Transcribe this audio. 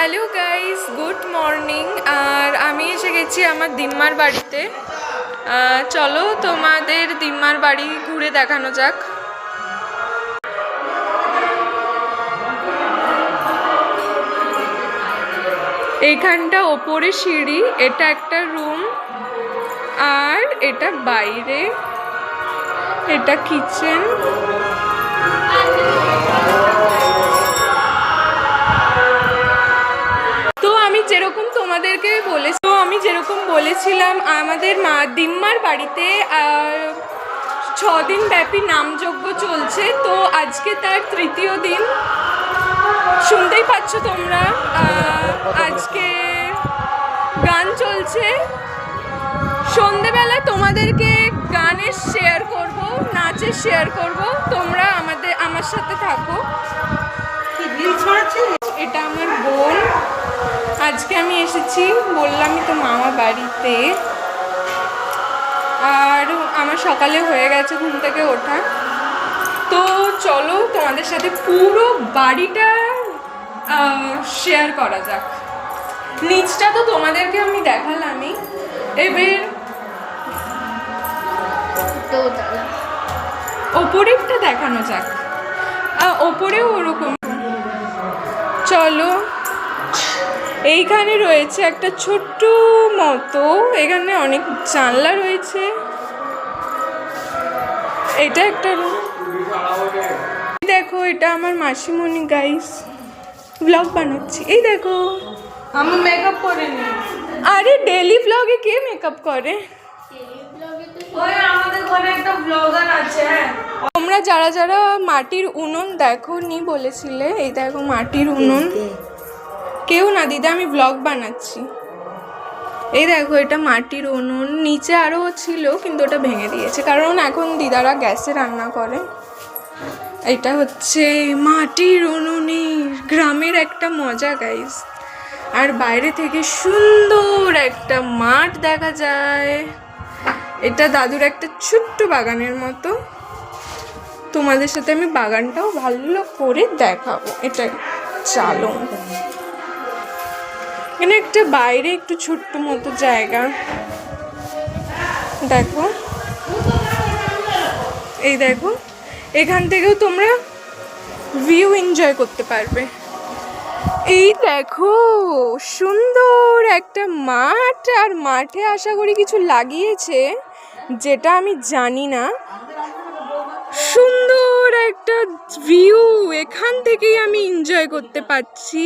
Hello guys, good morning. আর আমি এসে গেছি আমার দিম্মার বাড়িতে। চলো তোমাদের দিম্মার বাড়ি ঘুরে দেখানো যাক। এইখানটা ওপরে সিঁড়ি, এটা একটা রুম, আর এটা বাইরে, এটা কিচেন। আমি যেরকম বলেছিলাম আমাদের দিম্মার বাড়িতে 6 দিন ব্যাপী নামযজ্ঞ চলছে। তো আজকে তার তৃতীয় দিন, শুনতেই পাচ্ছ তোমরা। আজকে গান চলছে। সন্ধেবেলা তোমাদেরকে গানের শেয়ার করব, নাচের শেয়ার করব। তোমরা আমার সাথে থাকো। এটা আমার বোন। আজকে আমি এসেছি, বললামই তো, মামা বাড়িতে। আর আমার সকালে হয়ে গেছে ঘুম থেকে ওঠা। তো চলো তোমাদের সাথে পুরো বাড়িটা শেয়ার করা যাক। নিচটা তো তোমাদেরকে আমি দেখালামই, এবার ওপরেরটা দেখানো যাক। ওপরেও ওরকম। চলো, এইখানে রয়েছে একটা ছোট্ট মতো, এখানে অনেক জানলা রয়েছে। এটা একটা রুম। দেখো, এটা আমার মাসিমণি গাইস, ব্লগ বানাচ্ছি। এই দেখো, আমি মেকআপ করিনি। আরে ডেলি ব্লগে কে মেকআপ করে? ওই আমাদের ঘরে একটা ব্লগার আছে। তোমরা যারা যারা মাটির উনুন দেখো নি বলেছিলে, এই দেখো মাটির উনুন। কেউ না দিদা, আমি ব্লগ বানাচ্ছি। এই দেখো, এটা মাটির উনুন। নিচে আরও ছিল কিন্তু ওটা ভেঙে দিয়েছে, কারণ এখন দিদারা গ্যাসে রান্না করে। এটা হচ্ছে মাটির উনুনের গ্রামের একটা মজা গাইস। আর বাইরে থেকে সুন্দর একটা মাঠ দেখা যায়। এটা দাদুর একটা ছোট্ট বাগানের মতো। তোমাদের সাথে আমি বাগানটাও ভালো করে দেখাবো। এটা চালো, এখানে একটা বাইরে একটু ছোট্ট মতো জায়গা দেখো। এই দেখো, এখান থেকেও তোমরা ভিউ এনজয় করতে পারবে। এই দেখো, সুন্দর একটা মাঠ। আর মাঠে আশা করি কিছু লাগিয়েছে, যেটা আমি জানি না। সুন্দর একটা ভিউ, এখান থেকেই আমি এনজয় করতে পারছি।